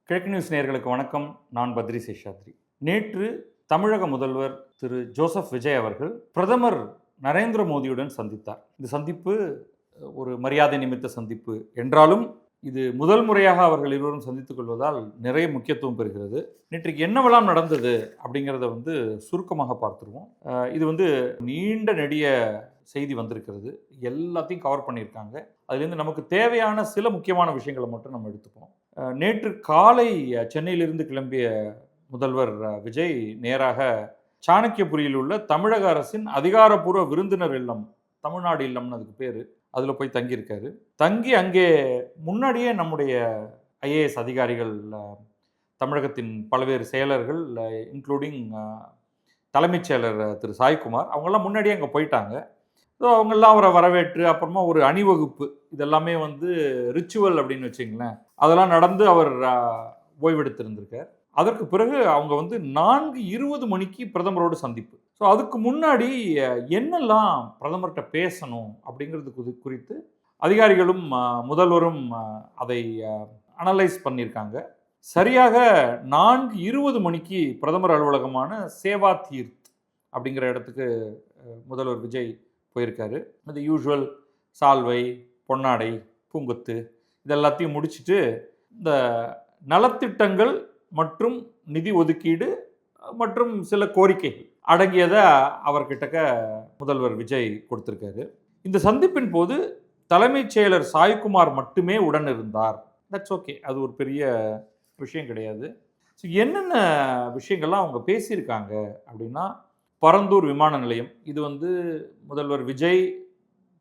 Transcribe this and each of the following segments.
கிழக்கு நியூஸ் நேயர்களுக்கு வணக்கம். நான் பத்ரி சேஷாத்ரி. நேற்று தமிழக முதல்வர் திரு ஜோசப் விஜய் அவர்கள் பிரதமர் நரேந்திர மோடியுடன் சந்தித்தார். இந்த சந்திப்பு ஒரு மரியாதை நிமித்த சந்திப்பு என்றாலும் இது முதல் முறையாக அவர்கள் இருவரும் சந்தித்துக் கொள்வதால் நிறைய முக்கியத்துவம் பெறுகிறது. நேற்றைக்கு என்னவெல்லாம் நடந்தது அப்படிங்கிறத சுருக்கமாக பார்த்துருவோம். இது நீண்ட நெடிய செய்தி வந்திருக்கிறது. எல்லாத்தையும் கவர் பண்ணியிருக்காங்க. அதுலேருந்து நமக்கு தேவையான சில முக்கியமான விஷயங்களை மட்டும் நம்ம எடுத்துப்போம். நேற்று காலை சென்னையிலிருந்து கிளம்பிய முதல்வர் விஜய் நேராக சாணக்கியபுரியில் உள்ள தமிழக அரசின் அதிகாரப்பூர்வ விருந்தினர் இல்லம், தமிழ்நாடு இல்லம்னு அதுக்கு பேர், அதில் போய் தங்கியிருக்காரு. தங்கி அங்கே முன்னாடியே நம்முடைய ஐஏஎஸ் அதிகாரிகள், தமிழகத்தின் பல்வேறு செயலர்கள், இன்க்ளூடிங் தலைமைச் செயலர் திரு சாய்குமார், அவங்கெல்லாம் முன்னாடியே அங்கே போயிட்டாங்க. ஸோ அவங்கெல்லாம் அவரை வரவேற்று அப்புறமா ஒரு அணிவகுப்பு, இதெல்லாமே ரிச்சுவல் அப்படின்னு வச்சிங்களேன், அதெல்லாம் நடந்து அவர் ஓய்வெடுத்திருந்திருக்கார். அதற்கு பிறகு அவங்க 4:20 மணிக்கு பிரதமரோடு சந்திப்பு. ஸோ அதுக்கு முன்னாடி என்னெல்லாம் பிரதமர்கிட்ட பேசணும் அப்படிங்கிறது குறித்து அதிகாரிகளும் முதல்வரும் அதை அனலைஸ் பண்ணியிருக்காங்க. சரியாக 4:20 மணிக்கு பிரதமர் அலுவலகமான சேவா தீர்த் அப்படிங்கிற இடத்துக்கு முதல்வர் விஜய் போயிருக்காரு. அது யூஸ்வல் சால்வை, பொன்னாடை, பூங்கொத்து இதெல்லாத்தையும் முடிச்சுட்டு இந்த நலத்திட்டங்கள் மற்றும் நிதி ஒதுக்கீடு மற்றும் சில கோரிக்கைகள் அடங்கியதை அவர்கிட்டக்க முதல்வர் விஜய் கொடுத்துருக்காரு. இந்த சந்திப்பின் போது தலைமைச் செயலர் சாய்குமார் மட்டுமே உடன் இருந்தார். தட்ஸ் ஓகே, அது ஒரு பெரிய விஷயம் கிடையாது. ஸோ என்னென்ன விஷயங்கள்லாம் அவங்க பேசியிருக்காங்க அப்படின்னா, பரந்தூர் விமான நிலையம், இது முதல்வர் விஜய்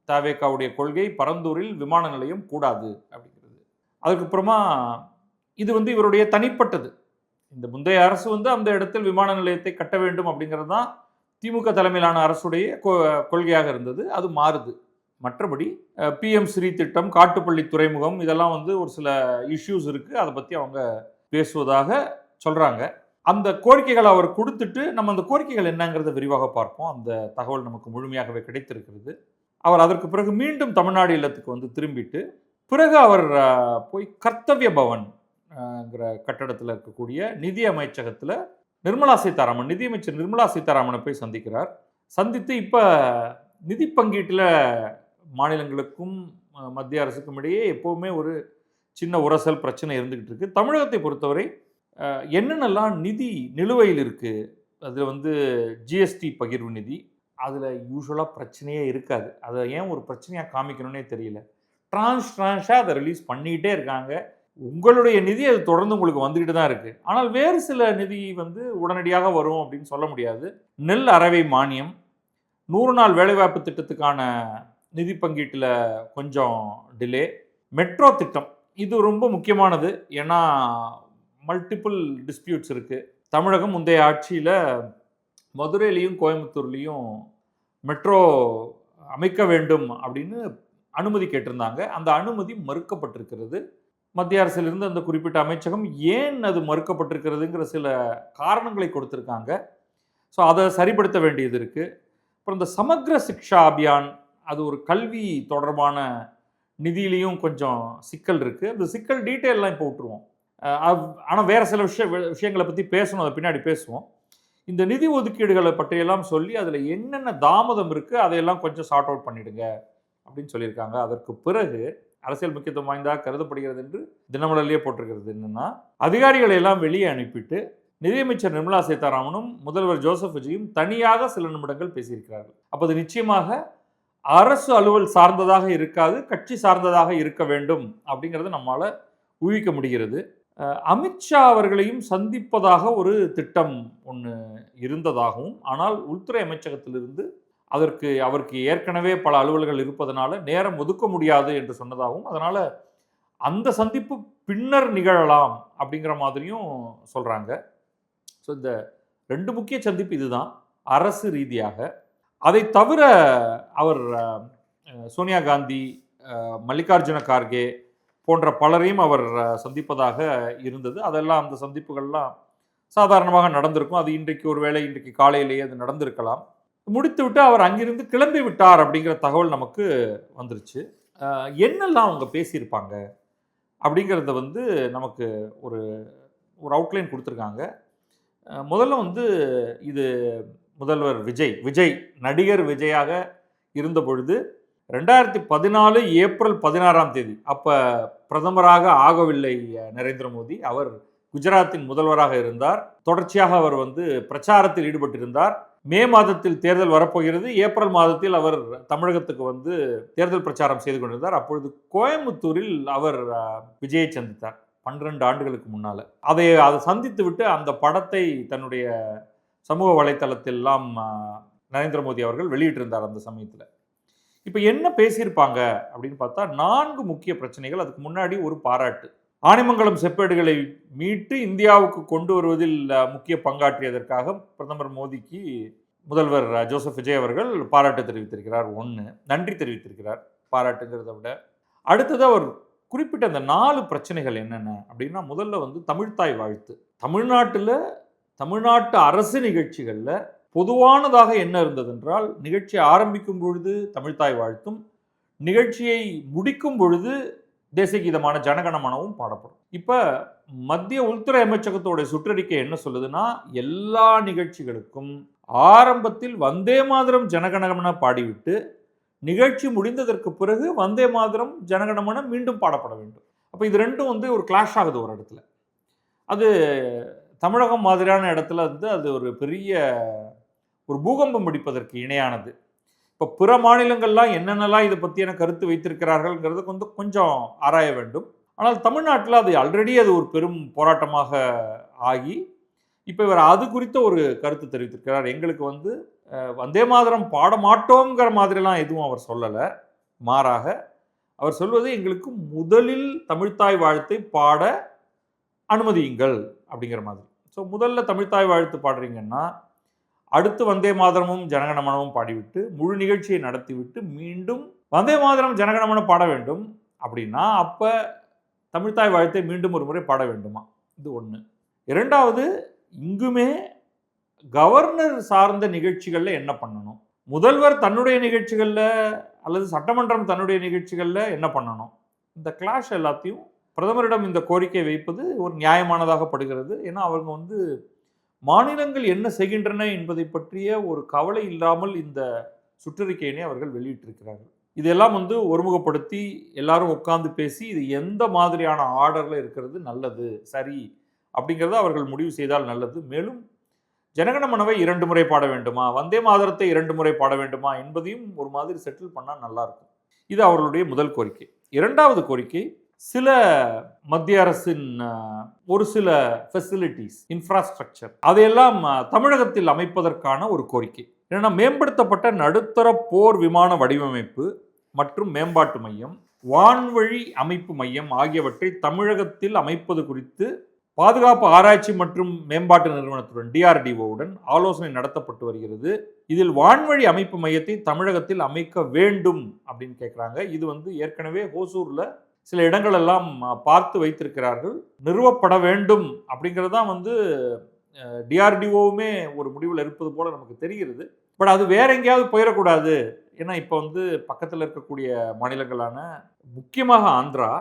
தவேகாவுடைய கொள்கை, பரந்தூரில் விமான நிலையம் கூடாது அப்படிங்கிறது. அதுக்கப்புறமா இது இவருடைய தனிப்பட்டது. இந்த முந்தைய அரசு அந்த இடத்தில் விமான நிலையத்தை கட்ட வேண்டும் அப்படிங்கிறது தான் திமுக தலைமையிலான அரசுடைய கொள்கையாக இருந்தது. அது மாறுது. மற்றபடி PM ஸ்ரீ திட்டம், காட்டுப்பள்ளி துறைமுகம், இதெல்லாம் ஒரு சில இஷ்யூஸ் இருக்குது. அதை பற்றி அவங்க பேசுவதாக சொல்கிறாங்க. அந்த கோரிக்கைகளை அவர் கொடுத்துட்டு நம்ம அந்த கோரிக்கைகள் என்னங்கிறத விரிவாக பார்ப்போம். அந்த தகவல் நமக்கு முழுமையாகவே கிடைத்திருக்கிறது. அவர் அதற்கு பிறகு மீண்டும் தமிழ்நாடு இல்லத்துக்கு திரும்பிட்டு பிறகு அவர் போய் கர்த்தவ்ய பவன் கட்டடத்தில் இருக்கக்கூடிய நிதி அமைச்சகத்தில் நிதியமைச்சர் நிர்மலா சீதாராமனை போய் சந்திக்கிறார். சந்தித்து இப்போ நிதி பங்கீட்டில் மாநிலங்களுக்கும் மத்திய அரசுக்கும் இடையே எப்போவுமே ஒரு சின்ன உரசல் பிரச்சனை இருந்துகிட்டு இருக்கு. தமிழகத்தை பொறுத்தவரை என்னென்னலாம் நிதி நிலுவையில் இருக்குது, அதில் ஜிஎஸ்டி பகிர்வு நிதி, அதில் யூஸ்வலாக பிரச்சனையே இருக்காது. அதை ஏன் ஒரு பிரச்சனையாக காமிக்கணும்னே தெரியல. ட்ரான்ஸாக அதை ரிலீஸ் பண்ணிக்கிட்டே இருக்காங்க. உங்களுடைய நிதி அது தொடர்ந்து உங்களுக்கு வந்துக்கிட்டு தான் இருக்குது. ஆனால் வேறு சில நிதி உடனடியாக வரும் அப்படின்னு சொல்ல முடியாது. நெல் அரவை மானியம், 100 நாள் வேலைவாய்ப்பு திட்டத்துக்கான நிதி பங்கீட்டில் கொஞ்சம் டிலே, மெட்ரோ திட்டம் இது ரொம்ப முக்கியமானது. ஏன்னா மல்டிபிள் டிஸ்பியூட்ஸ் இருக்குது. தமிழகம் முந்தைய ஆட்சியில் மதுரையிலையும் கோயம்புத்தூர்லேயும் மெட்ரோ அமைக்க வேண்டும் அப்படின்னு அனுமதி கேட்டிருந்தாங்க. அந்த அனுமதி மறுக்கப்பட்டிருக்கிறது. மத்திய அரசிலிருந்து அந்த குறிப்பிட்ட அமைச்சகம் ஏன் அது மறுக்கப்பட்டிருக்கிறதுங்கிற சில காரணங்களை கொடுத்துருக்காங்க. ஸோ அதை சரிப்படுத்த வேண்டியது இருக்குது. அப்புறம் இந்த சமக்ர சிக்ஷா அபியான், அது ஒரு கல்வி தொடர்பான நிதியிலையும் கொஞ்சம் சிக்கல் இருக்குது. அந்த சிக்கல் டீட்டெயிலெலாம் இப்போ விட்டுருவோம். ஆனால் வேறு சில விஷயங்களை பற்றி பேசணும், அதை பின்னாடி பேசுவோம். இந்த நிதி ஒதுக்கீடுகளை பற்றியெல்லாம் சொல்லி அதில் என்னென்ன தாமதம் இருக்குது அதையெல்லாம் கொஞ்சம் சார்ட் அவுட் பண்ணிவிடுங்க அப்படின்னு சொல்லியிருக்காங்க. அதற்கு பிறகு அரசியல் முக்கியத்துவம் வாய்ந்ததாக கருதப்படுகிறது என்று தினமலர்லேயே போட்டிருக்கிறது என்னென்னா, அதிகாரிகளை எல்லாம் வெளியே அனுப்பிட்டு நிதியமைச்சர் நிர்மலா சீதாராமனும் முதல்வர் ஜோசப் விஜயும் தனியாக சில நிமிடங்கள் பேசியிருக்கிறார்கள். அப்போ அது நிச்சயமாக அரசு அலுவல் சார்ந்ததாக இருக்காது, கட்சி சார்ந்ததாக இருக்க வேண்டும் அப்படிங்கிறத நம்மளால் ஊகிக்க முடிகிறது. அமித்ஷா அவர்களையும் சந்திப்பதாக ஒரு திட்டம் ஒன்று இருந்ததாகவும், ஆனால் உள்துறை அமைச்சகத்திலிருந்து அவருக்கு ஏற்கனவே பல அலுவல்கள் இருப்பதனால நேரம் ஒதுக்க முடியாது என்று சொன்னதாகவும், அதனால் அந்த சந்திப்பு பின்னர் நிகழலாம் அப்படிங்கிற மாதிரியும் சொல்கிறாங்க. ஸோ இந்த 2 முக்கிய சந்திப்பு இதுதான் அரசு ரீதியாக. அதை தவிர அவர் சோனியா காந்தி, மல்லிகார்ஜுன கார்கே போன்ற பலரையும் அவர் சந்திப்பதாக இருந்தது. அதெல்லாம் அந்த சந்திப்புகள்லாம் சாதாரணமாக நடந்திருக்கும். அது இன்றைக்கு காலையிலேயே அது நடந்திருக்கலாம். முடித்துவிட்டு அவர் அங்கிருந்து கிளம்பி விட்டார் அப்படிங்கிற தகவல் நமக்கு வந்துருச்சு. என்னெல்லாம் அவங்க பேசியிருப்பாங்க அப்படிங்கிறத வந்து நமக்கு ஒரு ஒரு அவுட்லைன் கொடுத்துருக்காங்க. முதல்ல வந்து இது முதல்வர் விஜய் நடிகர் விஜயாக இருந்த பொழுது 2014 ஏப்ரல் 16ஆம் தேதி அப்போ பிரதமராக ஆகவில்லை நரேந்திர மோடி. அவர் குஜராத்தின் முதல்வராக இருந்தார். தொடர்ச்சியாக அவர் வந்து பிரச்சாரத்தில் ஈடுபட்டிருந்தார். மே மாதத்தில் தேர்தல் வரப்போகிறது. ஏப்ரல் மாதத்தில் அவர் தமிழகத்துக்கு வந்து தேர்தல் பிரச்சாரம் செய்து கொண்டிருந்தார். அப்பொழுது கோயம்புத்தூரில் அவர் விஜயை சந்தித்தார் 12 ஆண்டுகளுக்கு முன்னால. அதை சந்தித்து விட்டு அந்த படத்தை தன்னுடைய சமூக வலைத்தளத்திலாம் நரேந்திர மோடி அவர்கள் வெளியிட்டிருந்தார் அந்த சமயத்தில். இப்போ என்ன பேசியிருப்பாங்க அப்படின்னு பார்த்தா 4 முக்கிய பிரச்சனைகள். அதுக்கு முன்னாடி ஒரு பாராட்டு. ஆனைமங்கலம் செப்பேடுகளை மீட்டு இந்தியாவுக்கு கொண்டு வருவதில் முக்கிய பங்காற்றியதற்காக பிரதமர் மோடிக்கு முதல்வர் ஜோசப் விஜய் அவர்கள் பாராட்டு தெரிவித்திருக்கிறார். நன்றி தெரிவித்திருக்கிறார். பாராட்டுங்கிறத விட அடுத்தது அவர் குறிப்பிட்ட அந்த 4 பிரச்சனைகள் என்னென்ன அப்படின்னா, முதல்ல வந்து தமிழ்த்தாய் வாழ்த்து. தமிழ்நாட்டு அரசு நிகழ்ச்சிகளில் பொதுவானதாக என்ன இருந்தது என்றால், நிகழ்ச்சியை ஆரம்பிக்கும் பொழுது தமிழ்த்தாய் வாழ்த்தும், நிகழ்ச்சியை முடிக்கும் பொழுது தேசிய கீதமான ஜனகணமனவும் பாடப்படும். இப்போ மத்திய உள்துறை அமைச்சகத்தோட சுற்றறிக்கை என்ன சொல்லுதுன்னா, எல்லா நிகழ்ச்சிகளுக்கும் ஆரம்பத்தில் வந்தே மாதரம் ஜனகணமன பாடிவிட்டு நிகழ்ச்சி முடிந்ததற்கு பிறகு வந்தே மாதரம் ஜனகணமன மீண்டும் பாடப்பட வேண்டும். அப்போ இது ரெண்டும் வந்து ஒரு கிளாஷ் ஆகுது ஒரு இடத்துல. அது தமிழகம் மாதிரியான இடத்துல வந்து அது ஒரு பெரிய ஒரு பூகம்பம் பிடிப்பதற்கு இணையானது. இப்போ பிற மாநிலங்கள்லாம் என்னென்னலாம் இதை பற்றியான கருத்து வைத்திருக்கிறார்கள்ங்கிறது கொஞ்சம் ஆராய வேண்டும். ஆனால் தமிழ்நாட்டில் அது ஆல்ரெடி அது ஒரு பெரும் போராட்டமாக ஆகி இப்போ இவர் அது குறித்த ஒரு கருத்து தெரிவித்திருக்கிறார். எங்களுக்கு வந்து வந்தே மாதரம் பாட மாட்டோங்கிற மாதிரிலாம் எதுவும் அவர் சொல்லலை. மாறாக அவர் சொல்வது, எங்களுக்கு முதலில் தமிழ்த்தாய் வாழ்த்தை பாட அனுமதியுங்கள் அப்படிங்கிற மாதிரி. ஸோ முதல்ல தமிழ்த்தாய் வாழ்த்து பாடுறீங்கன்னா அடுத்து வந்தே மாதரமும் ஜனகணமனமும் பாடிவிட்டு முழு நிகழ்ச்சியை நடத்திவிட்டு மீண்டும் வந்தே மாதரம் ஜனகணமன பாட வேண்டும் அப்படின்னா அப்போ தமிழ்த்தாய் வாழ்த்தை மீண்டும் ஒரு முறை பாட வேண்டுமா? இது ஒன்று. இரண்டாவது, இங்குமே கவர்னர் சார்ந்த நிகழ்ச்சிகளில் என்ன பண்ணணும், முதல்வர் தன்னுடைய நிகழ்ச்சிகளில் அல்லது சட்டமன்றம் தன்னுடைய நிகழ்ச்சிகளில் என்ன பண்ணணும், இந்த கிளாஷ் எல்லாத்தையும் பிரதமரிடம் இந்த கோரிக்கை வைப்பது ஒரு நியாயமானதாக படுகிறது. ஏன்னா அவங்க வந்து மாநிலங்கள் என்ன செய்கின்றன என்பதை பற்றிய ஒரு கவலை இல்லாமல் இந்த சுற்றறிக்கையினை அவர்கள் வெளியிட்டிருக்கிறார்கள். இதெல்லாம் வந்து ஒருமுகப்படுத்தி எல்லாரும் உட்கார்ந்து பேசி இது எந்த மாதிரியான ஆர்டரில் இருக்கிறது நல்லது, சரி அப்படிங்கிறத அவர்கள் முடிவு செய்தால் நல்லது. மேலும் ஜனகணமனவை 2 முறை பாட வேண்டுமா, வந்தே மாதரத்தை 2 முறை பாட வேண்டுமா என்பதையும் ஒரு மாதிரி செட்டில் பண்ணால் நல்லா இருக்கும். இது அவர்களுடைய முதல் கோரிக்கை. இரண்டாவது கோரிக்கை, சில மத்திய அரசின் ஒரு சில ஃபெசிலிட்டிஸ், இன்ஃப்ராஸ்ட்ரக்சர் அதையெல்லாம் தமிழகத்தில் அமைப்பதற்கான ஒரு கோரிக்கை. ஏன்னா மேம்படுத்தப்பட்ட நடுத்தர போர் விமான வடிவமைப்பு மற்றும் மேம்பாட்டு மையம், வான்வழி அமைப்பு மையம் ஆகியவற்றை தமிழகத்தில் அமைப்பது குறித்து பாதுகாப்பு ஆராய்ச்சி மற்றும் மேம்பாட்டு நிறுவனத்துடன் DRDOவுடன் ஆலோசனை நடத்தப்பட்டு வருகிறது. இதில் வான்வழி அமைப்பு மையத்தை தமிழகத்தில் அமைக்க வேண்டும் அப்படின்னு கேட்குறாங்க. இது வந்து ஏற்கனவே ஹோசூரில் சில இடங்களெல்லாம் பார்த்து வைத்திருக்கிறார்கள், நிறுவப்பட வேண்டும் அப்படிங்கிறது தான் வந்து DRDOவுமே ஒரு முடிவில் இருப்பது போல நமக்கு தெரிகிறது. பட் அது வேற எங்கேயாவது போயிடக்கூடாது. ஏன்னா இப்போ வந்து பக்கத்தில் இருக்கக்கூடிய மாநிலங்களான முக்கியமாக ஆந்திரா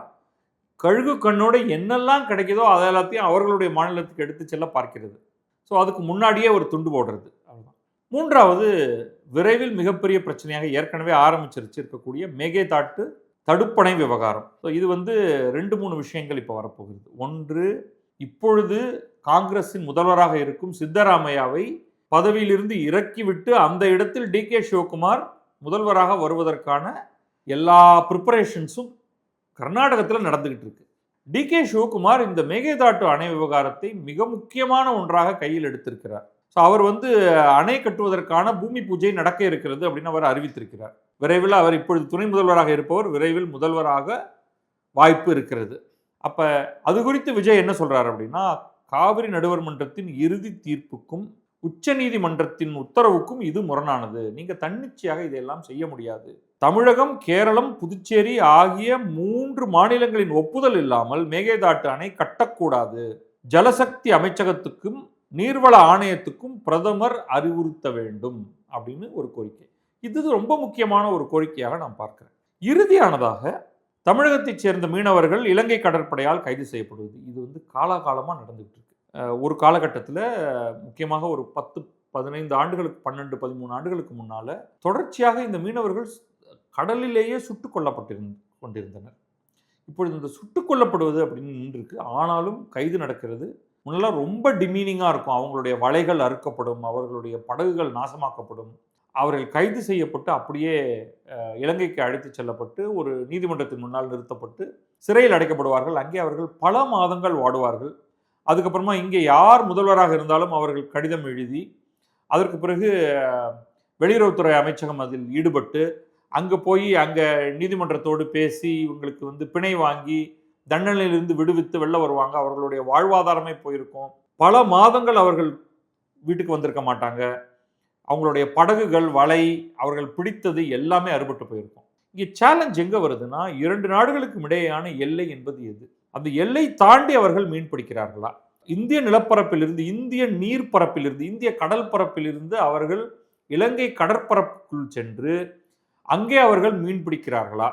கழுகு கண்ணோட என்னெல்லாம் கிடைக்குதோ அதை எல்லாத்தையும் அவர்களுடைய மாநிலத்துக்கு எடுத்து செல்ல பார்க்கிறது. ஸோ அதுக்கு முன்னாடியே ஒரு துண்டு போடுறது. அதுதான். மூன்றாவது, விரைவில் மிகப்பெரிய பிரச்சனையாக ஏற்கனவே ஆரம்பிச்சிருச்சு இருக்கக்கூடிய மேகேதாட்டு தடுப்பணை விவகாரம். ஸோ இது வந்து 2-3 விஷயங்கள் இப்போ வரப்போகிறது. ஒன்று, இப்பொழுது காங்கிரஸின் முதல்வராக இருக்கும் சித்தராமையாவை பதவியிலிருந்து இறக்கிவிட்டு அந்த இடத்தில் DK சிவகுமார் முதல்வராக வருவதற்கான எல்லா ப்ரிப்பரேஷன்ஸும் கர்நாடகத்தில் நடந்துகிட்டு இருக்கு. DK சிவகுமார் இந்த மேகேதாட்டு அணை விவகாரத்தை மிக முக்கியமான ஒன்றாக கையில் எடுத்திருக்கிறார். ஸோ அவர் வந்து அணை கட்டுவதற்கான பூமி பூஜை நடக்க இருக்கிறது அப்படின்னு அவர் அறிவித்திருக்கிறார். விரைவில் அவர் இப்பொழுது துணை முதல்வராக இருப்பவர் விரைவில் முதல்வராக வாய்ப்பு இருக்கிறது. அப்போ அது குறித்து விஜய் என்ன சொல்றாரு அப்படின்னா, காவிரி நடுவர் மன்றத்தின் இறுதி தீர்ப்புக்கும் உச்ச நீதிமன்றத்தின் உத்தரவுக்கும் இது முரணானது. நீங்க தன்னிச்சையாக இதையெல்லாம் செய்ய முடியாது. தமிழகம், கேரளம், புதுச்சேரி ஆகிய 3 மாநிலங்களின் ஒப்புதல் இல்லாமல் மேகேதாட்டு அணை கட்டக்கூடாது. ஜலசக்தி அமைச்சகத்துக்கும் நீர்வள ஆணையத்துக்கும் பிரதமர் அறிவுறுத்த வேண்டும் அப்படின்னு ஒரு கோரிக்கை. இது ரொம்ப முக்கியமான ஒரு கோரிக்கையாக நான் பார்க்கிறேன். இறுதியானதாக தமிழகத்தைச் சேர்ந்த மீனவர்கள் இலங்கை கடற்படையால் கைது செய்யப்படுவது இது வந்து காலாகாலமாக நடந்துகிட்டு இருக்கு. ஒரு காலகட்டத்தில் முக்கியமாக ஒரு 10-15 ஆண்டுகளுக்கு 12-13 ஆண்டுகளுக்கு முன்னால் தொடர்ச்சியாக இந்த மீனவர்கள் கடலிலேயே சுட்டுக் கொண்டிருந்தனர். இப்பொழுது இந்த சுட்டுக் கொல்லப்படுவது அப்படின்னு நின்றுருக்கு. ஆனாலும் கைது நடக்கிறது. முன்னெல்லாம் ரொம்ப டிமீனிங்காக இருக்கும். அவங்களுடைய வலைகள் அறுக்கப்படும், அவர்களுடைய படகுகள் நாசமாக்கப்படும். அவர்கள் கைது செய்யப்பட்டு அப்படியே இலங்கைக்கு அழைத்து செல்லப்பட்டு ஒரு நீதிமன்றத்தின் முன்னால் நிறுத்தப்பட்டு சிறையில் அடைக்கப்படுவார்கள். அங்கே அவர்கள் பல மாதங்கள் வாடுவார்கள். அதுக்கப்புறமா இங்கே யார் முதல்வராக இருந்தாலும் அவர்கள் கடிதம் எழுதி அதற்கு பிறகு வெளியுறவுத்துறை அமைச்சகம் அதில் ஈடுபட்டு அங்கே போய் அங்கே நீதிமன்றத்தோடு பேசி இவங்களுக்கு வந்து பிணை வாங்கி தண்டனையிலிருந்து விடுவித்து வெளில வருவாங்க. அவர்களுடைய வாழ்வாதாரமே போயிருக்கும். பல மாதங்கள் அவர்கள் வீட்டுக்கு வந்திருக்க மாட்டாங்க. அவங்களுடைய படகுகள், வலை, அவர்கள் பிடித்தது எல்லாமே அறுபட்டு போயிருக்கும். இங்கே சேலஞ்ச் எங்கே வருதுன்னா, 2 நாடுகளுக்கும் இடையேயான எல்லை என்பது எது? அந்த எல்லை தாண்டி அவர்கள் மீன் பிடிக்கிறார்களா? இந்திய நிலப்பரப்பிலிருந்து, இந்திய நீர்ப்பரப்பிலிருந்து, இந்திய கடல் பரப்பிலிருந்து அவர்கள் இலங்கை கடற்பரப்புக்குள் சென்று அங்கே அவர்கள் மீன் பிடிக்கிறார்களா?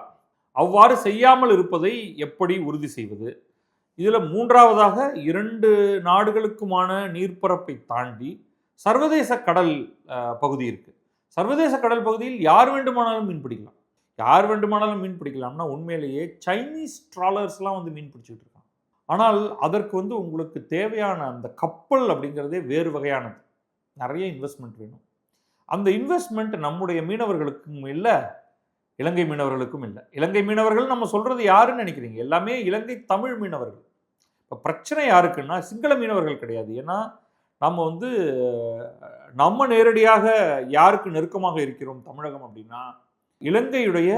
அவ்வாறு செய்யாமல் இருப்பதை எப்படி உறுதி செய்வது? இதில் மூன்றாவதாக 2 நாடுகளுக்குமான நீர்ப்பரப்பை தாண்டி சர்வதேச கடல் பகுதி இருக்கு. சர்வதேச கடல் பகுதியில் யார் வேண்டுமானாலும் மீன் பிடிக்கலாம். யார் வேண்டுமானாலும் மீன் பிடிக்கலாம்னா உண்மையிலேயே சைனீஸ் ட்ராலர்ஸ்லாம் வந்து மீன் பிடிச்சிட்டு இருக்காங்க. ஆனால் அதற்கு வந்து உங்களுக்கு தேவையான அந்த கப்பல் அப்படிங்கிறதே வேறு வகையானது. நிறைய இன்வெஸ்ட்மெண்ட் வேணும். அந்த இன்வெஸ்ட்மெண்ட் நம்முடைய மீனவர்களுக்கும் இல்லை, இலங்கை மீனவர்களுக்கும் இல்லை. இலங்கை மீனவர்கள் நம்ம சொல்றது யாருன்னு நினைக்கிறீங்க? எல்லாமே இலங்கை தமிழ் மீனவர்கள். இப்போ பிரச்சனை யாருக்குன்னா சிங்கள மீனவர்கள் கிடையாது. ஏன்னா நம்ம வந்து நம்ம நேரடியாக யாருக்கு நெருக்கமாக இருக்கிறோம் தமிழகம் அப்படின்னா இலங்கையுடைய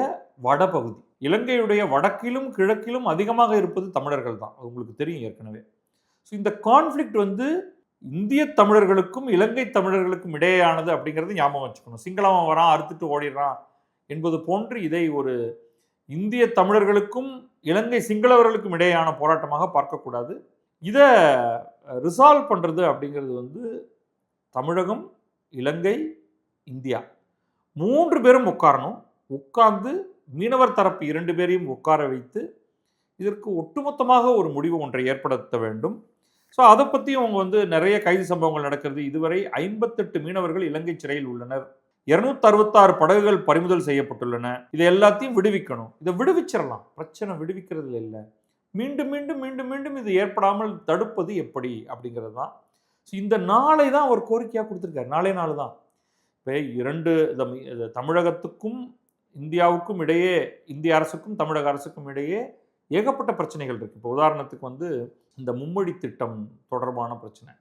வடபகுதி. இலங்கையுடைய வடக்கிலும் கிழக்கிலும் அதிகமாக இருப்பது தமிழர்கள் தான். அது உங்களுக்கு தெரியும் ஏற்கனவே. ஸோ இந்த கான்ஃப்ளிக்ட் வந்து இந்திய தமிழர்களுக்கும் இலங்கை தமிழர்களுக்கும் இடையேயானது அப்படிங்கிறது ஞாபகம் வச்சுக்கணும். சிங்களவன் வரான் அறுத்துட்டு ஓடிடுறான் என்பது போன்று இதை ஒரு இந்திய தமிழர்களுக்கும் இலங்கை சிங்களவர்களுக்கும் இடையேயான போராட்டமாக பார்க்கக்கூடாது. இதை ரிசால்வ் பண்ணுறது அப்படிங்கிறது வந்து தமிழகம், இலங்கை, இந்தியா 3 பேரும் உட்காரணும். உட்கார்ந்து மீனவர் தரப்பு 2 பேரையும் உட்கார வைத்து இதற்கு ஒட்டுமொத்தமாக ஒரு முடிவு ஒன்றை ஏற்படுத்த வேண்டும். ஸோ அதை பற்றியும் அவங்க வந்து நிறைய கைது சம்பவங்கள் நடக்கிறது. இதுவரை 58 மீனவர்கள் இலங்கை சிறையில் உள்ளனர். 266 படகுகள் பறிமுதல் செய்யப்பட்டுள்ளன. இதை எல்லாத்தையும் விடுவிக்கணும். இதை விடுவிச்சிடலாம், பிரச்சனை விடுவிக்கிறது இல்லை. மீண்டும் மீண்டும் மீண்டும் மீண்டும் இது ஏற்படாமல் தடுப்பது எப்படி அப்படிங்கிறது தான். ஸோ இந்த நாளை தான் அவர் கோரிக்கையாக கொடுத்துருக்காரு. நாளே நாள் தான். இப்போ 2 தமிழகத்துக்கும் இந்தியாவுக்கும் இடையே, இந்திய அரசுக்கும் தமிழக அரசுக்கும் இடையே ஏகப்பட்ட பிரச்சனைகள் இருக்குது. இப்போ உதாரணத்துக்கு வந்து இந்த மும்மொழி திட்டம் தொடர்பான பிரச்சனை,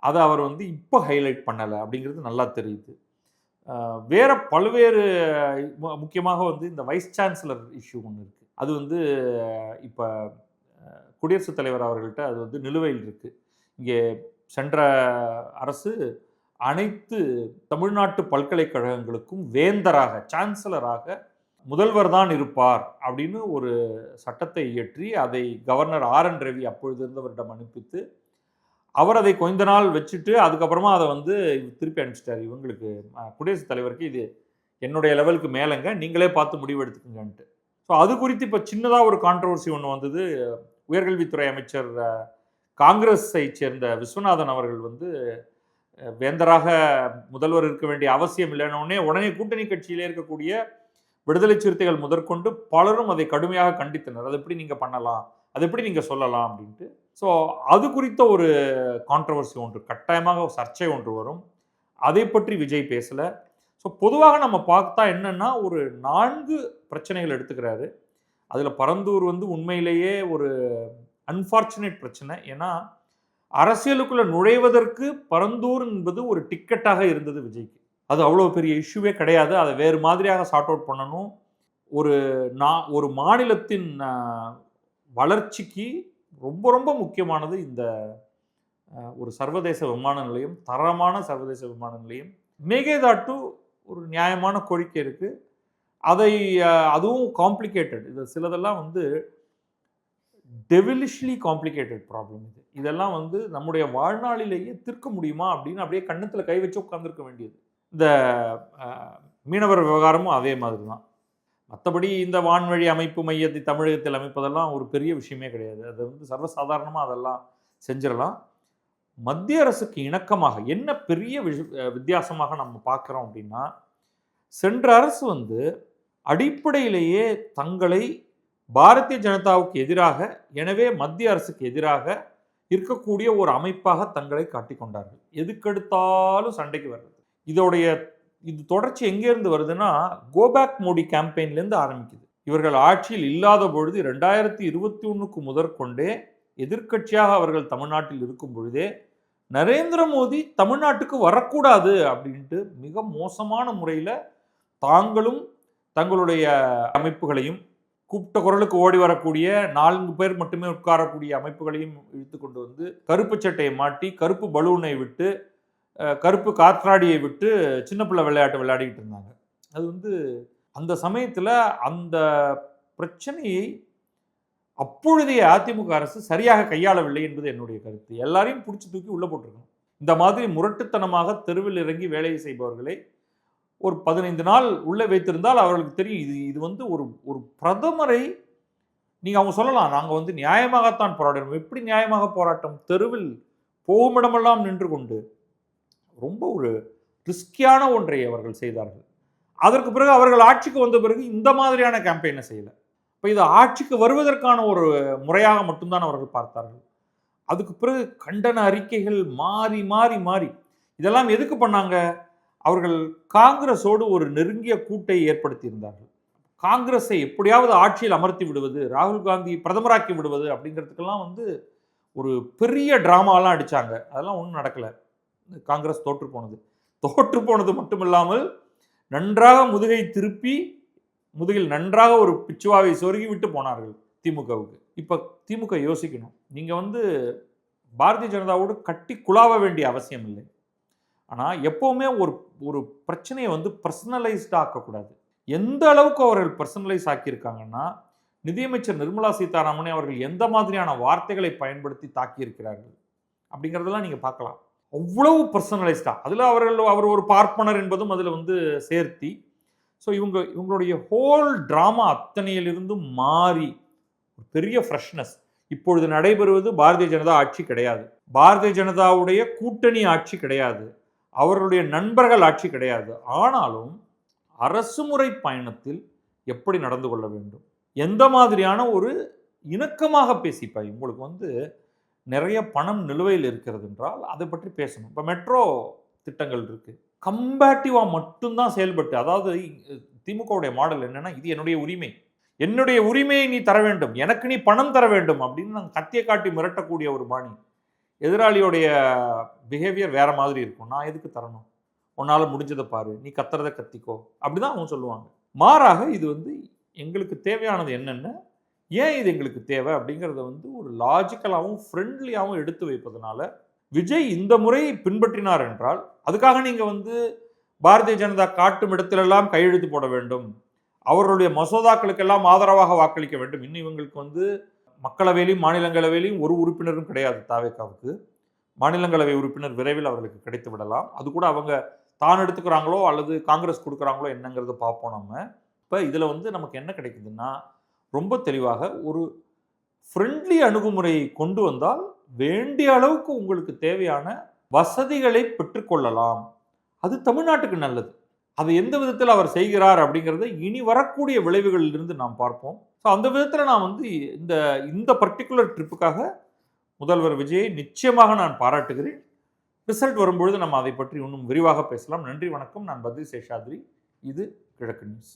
அதை அவர் வந்து இப்போ ஹைலைட் பண்ணலை அப்படிங்கிறது நல்லா தெரியுது. வேற பல்வேறு முக்கியமாக வந்து இந்த வைஸ் சான்சலர் இஷ்யூ ஒன்று இருக்குது. அது வந்து இப்போ குடியரசுத் தலைவர் அவர்கள்ட்ட அது வந்து நிலுவையில் இருக்குது. இங்கே சென்ற அரசு அனைத்து தமிழ்நாட்டு பல்கலைக்கழகங்களுக்கும் வேந்தராக, சான்சலராக முதல்வர் தான் இருப்பார் அப்படின்னு ஒரு சட்டத்தை இயற்றி அதை கவர்னர் ஆர்.என். ரவி அப்பொழுது இருந்தவரிடம் அனுப்பித்து அவர் அதை கொஞ்ச நாள் வச்சுட்டு அதுக்கப்புறமா அதை வந்து திருப்பி அனுப்பிச்சிட்டார் இவங்களுக்கு, குடியரசுத் தலைவருக்கு. இது என்னுடைய லெவலுக்கு மேலேங்க, நீங்களே பார்த்து முடிவு எடுத்துக்கங்கன்ட்டு. ஸோ அது குறித்து இப்போ சின்னதாக ஒரு கான்ட்ரவர்சி ஒன்று வந்தது. உயர்கல்வித்துறை அமைச்சர் காங்கிரஸை சேர்ந்த விஸ்வநாதன் அவர்கள் வந்து வேந்தராக முதல்வர் இருக்க வேண்டிய அவசியம் இல்லைன்னு உடனே கூட்டணி கட்சியிலே இருக்கக்கூடிய விடுதலை சிறுத்தைகள் முதற்கொண்டு பலரும் அதை கடுமையாக கண்டித்தனர். அது எப்படி நீங்கள் பண்ணலாம், அது எப்படி நீங்கள் சொல்லலாம் அப்படின்ட்டு. ஸோ அது குறித்த ஒரு கான்ட்ரவர்சி ஒன்று, கட்டாயமாக சர்ச்சை ஒன்று வரும். அதை பற்றி விஜய் பேசலை. ஸோ பொதுவாக நம்ம பார்த்தா என்னன்னா ஒரு 4 பிரச்சனைகள் எடுத்துக்கிறாரு. அதில் பரந்தூர் வந்து உண்மையிலேயே ஒரு அன்ஃபார்ச்சுனேட் பிரச்சனை. ஏன்னா அரசியலுக்குள்ள நுழைவதற்கு பரந்தூர் என்பது ஒரு டிக்கெட்டாக இருந்தது விஜய்க்கு. அது அவ்வளோ பெரிய இஷ்யூவே கிடையாது. அதை வேறு மாதிரியாக சார்ட் அவுட் பண்ணணும். ஒரு மாநிலத்தின் வளர்ச்சிக்கு ரொம்ப ரொம்ப முக்கியமானது இந்த ஒரு சர்வதேச விமான நிலையம், தரமான சர்வதேச விமான நிலையம். மேகேதாட்டு ஒரு நியாயமான கோரிக்கை இருக்குது. அதை அதுவும் காம்ப்ளிகேட்டட். இது சிலதெல்லாம் வந்து டெவிலிஷ்லி காம்ப்ளிகேட்டட் ப்ராப்ளம். இதெல்லாம் வந்து நம்முடைய வாழ்நாளிலேயே தீர்க்க முடியுமா அப்படின்னு அப்படியே கண்ணத்தில் கை வச்சு உட்காந்துருக்க வேண்டியது. இந்த மீனவர் விவகாரமும் அதே மாதிரி தான். மற்றபடி இந்த வான்வழி அமைப்பு மையத்தை தமிழகத்தில் அமைப்பதெல்லாம் ஒரு பெரிய விஷயமே கிடையாது. அது வந்து சர்வசாதாரணமாக அதெல்லாம் செஞ்சிடலாம். மத்திய அரசுக்கு இணக்கமாக என்ன பெரிய வித்தியாசமாக நம்ம பார்க்குறோம் அப்படின்னா, சென்ற அரசு வந்து அடிப்படையிலேயே தங்களை பாரதிய ஜனதாவுக்கு எதிராக, எனவே மத்திய அரசுக்கு எதிராக இருக்கக்கூடிய ஒரு அமைப்பாக தங்களை காட்டிக்கொண்டார்கள். எதுக்கெடுத்தாலும் சண்டைக்கு வர்றது. இது தொடர்ச்சி எங்கேருந்து வருதுன்னா, கோபேக் மோடி கேம்பெயின்லேருந்து ஆரம்பிக்குது. இவர்கள் ஆட்சியில் இல்லாத பொழுது 2021க்கு முதற்கொண்டே எதிர்க்கட்சியாக அவர்கள் தமிழ்நாட்டில் இருக்கும் பொழுதே நரேந்திர மோடி தமிழ்நாட்டுக்கு வரக்கூடாது அப்படின்ட்டு மிக மோசமான முறையில் தாங்களும் தங்களுடைய அமைப்புகளையும், கூப்பிட்ட குரலுக்கு ஓடி வரக்கூடிய 4 பேர் மட்டுமே உட்காரக்கூடிய அமைப்புகளையும் இழுத்து கொண்டு வந்து கருப்பு சட்டையை மாட்டி, கருப்பு பலூனை விட்டு, கருப்பு காற்றாடியை விட்டு சின்ன பிள்ளை விளையாட்டு விளையாடிக்கிட்டு இருந்தாங்க. அது வந்து அந்த சமயத்தில் அந்த பிரச்சனையை அப்பொழுதைய அதிமுக அரசு சரியாக கையாளவில்லை என்பது என்னுடைய கருத்து. எல்லாரையும் பிடிச்சி தூக்கி உள்ள போட்டிருக்கணும். இந்த மாதிரி முரட்டுத்தனமாக தெருவில் இறங்கி வேலையை செய்பவர்களை ஒரு 15 நாள் உள்ளே வைத்திருந்தால் அவர்களுக்கு தெரியும். இது வந்து ஒரு பிரதமரை நீங்கள் அவங்க சொல்லலாம், நாங்கள் வந்து நியாயமாகத்தான் போராடணும். எப்படி நியாயமாக போராட்டம்? தெருவில் போகுமிடமெல்லாம் நின்று கொண்டு ரொம்ப ஒரு ரிஸ்கியான ஒன்றை அவர்கள் செய்தார்கள். அதற்கு பிறகு அவர்கள் ஆட்சிக்கு வந்த பிறகு இந்த மாதிரியான கேம்பெயினை செய்யலை. இப்போ இது ஆட்சிக்கு வருவதற்கான ஒரு முறையாக மட்டும்தான் அவர்கள் பார்த்தார்கள். அதுக்கு பிறகு கண்டன அறிக்கைகள் மாறி மாறி மாறி இதெல்லாம் எதுக்கு பண்ணாங்க? அவர்கள் காங்கிரஸோடு ஒரு நெருங்கிய கூட்டை ஏற்படுத்தி இருந்தார்கள். காங்கிரஸை எப்படியாவது ஆட்சியில் அமர்த்தி விடுவது, ராகுல் காந்தி பிரதமராக்கி விடுவது அப்படிங்கிறதுக்கெல்லாம் வந்து ஒரு பெரிய டிராமாலாம் அடித்தாங்க. அதெல்லாம் ஒன்றும் நடக்கலை. காங்கிரஸ் தோற்று போனது மட்டும் இல்லாமல் நன்றாக முதுகை திருப்பி முதுகில் நன்றாக ஒரு பிச்சுவாவை சொருகி விட்டு போனார்கள் திமுகவுக்கு. இப்போ திமுக யோசிக்கணும், நீங்கள் வந்து பாரதிய ஜனதாவோடு கட்டி குழாவ வேண்டிய அவசியம் இல்லை. ஆனால் எப்போவுமே ஒரு பிரச்சனையை வந்து பர்சனலைஸ்டாக ஆக்கக்கூடாது. எந்த அளவுக்கு அவர்கள் பர்சனலைஸ் ஆக்கியிருக்காங்கன்னா, நிதியமைச்சர் நிர்மலா சீதாராமனை அவர்கள் எந்த மாதிரியான வார்த்தைகளை பயன்படுத்தி தாக்கியிருக்கிறார்கள் அப்படிங்கிறதெல்லாம் நீங்கள் பார்க்கலாம். அவ்வளவு பர்சனலைஸ்டாக. அதில் அவர் ஒரு பார்ப்பனர் என்பதும் அதில் வந்து சேர்த்தி, ஸோ இவங்களுடைய ஹோல் ட்ராமா அத்தனையிலிருந்தும் மாறி ஒரு பெரிய ஃப்ரெஷ்னஸ். இப்பொழுது நடைபெறுவது பாரதிய ஜனதா ஆட்சி கிடையாது, பாரதிய ஜனதாவுடைய கூட்டணி ஆட்சி கிடையாது, அவர்களுடைய நண்பர்கள் ஆட்சி கிடையாது. ஆனாலும் அரசு முறை பயணத்தில் எப்படி நடந்து கொள்ள வேண்டும், எந்த மாதிரியான ஒரு இணக்கமாக பேசிப்பாய். உங்களுக்கு வந்து நிறைய பணம் நிலுவையில் இருக்கிறது என்றால் அதை பற்றி பேசணும். இப்போ மெட்ரோ திட்டங்கள் இருக்கு, கம்பேட்டிவாக மட்டும்தான் செயல்பட்டு, அதாவது திமுகவுடைய மாடல் என்னன்னா, இது என்னுடைய உரிமையை நீ தர வேண்டும், எனக்கு நீ பணம் தர வேண்டும் அப்படின்னு நாங்கள் கத்தியை காட்டி மிரட்டக்கூடிய ஒரு பாணி. எதிராளியோடைய பிஹேவியர் வேற மாதிரி இருக்கும். நான் எதுக்கு தரணும், உன்னால் முடிஞ்சதை பாரு, நீ கத்துறதை கத்திக்கோ, அப்படிதான் அவங்க சொல்லுவாங்க. மாறாக இது வந்து எங்களுக்கு தேவையானது என்னென்ன, ஏன் இது எங்களுக்கு தேவை அப்படிங்கிறத வந்து ஒரு லாஜிக்கலாகவும் ஃப்ரெண்ட்லியாகவும் எடுத்து வைப்பதனால விஜய் இந்த முறையை பின்பற்றினார் என்றால், அதுக்காக நீங்கள் வந்து பாரதிய ஜனதா காட்டும் இடத்திலெல்லாம் கையெழுத்து போட வேண்டும், அவர்களுடைய மசோதாக்களுக்கெல்லாம் ஆதரவாக வாக்களிக்க வேண்டும். இன்னும் இவங்களுக்கு வந்து மக்களவையிலையும் மாநிலங்களவையிலையும் ஒரு உறுப்பினரும் கிடையாது. தாவேக்காவுக்கு மாநிலங்களவை உறுப்பினர் விரைவில் அவர்களுக்கு கிடைத்து விடலாம். அது கூட அவங்க தான் எடுத்துக்கிறாங்களோ அல்லது காங்கிரஸ் கொடுக்குறாங்களோ என்னங்கிறத பார்ப்போம் நம்ம. இப்போ இதில் வந்து நமக்கு என்ன கிடைக்குதுன்னா, ரொம்ப தெளிவாக ஒரு ஃப்ரெண்ட்லி அணுகுமுறையை கொண்டு வந்தால் வேண்டிய அளவுக்கு உங்களுக்கு தேவையான வசதிகளை பெற்றுக்கொள்ளலாம். அது தமிழ்நாட்டுக்கு நல்லது. அது எந்த விதத்தில் அவர் செய்கிறார் அப்படிங்கிறத இனி வரக்கூடிய விளைவுகளிலிருந்து நாம் பார்ப்போம். ஸோ அந்த விதத்தில் நான் வந்து இந்த பர்டிகுலர் ட்ரிப்புக்காக முதல்வர் விஜயை நிச்சயமாக நான் பாராட்டுகிறேன். ரிசல்ட் வரும்பொழுது நம்ம அதை பற்றி இன்னும் விரிவாக பேசலாம். நன்றி, வணக்கம். நான் பத்ரி சேஷாத்ரி. இது கிழக்கு நியூஸ்.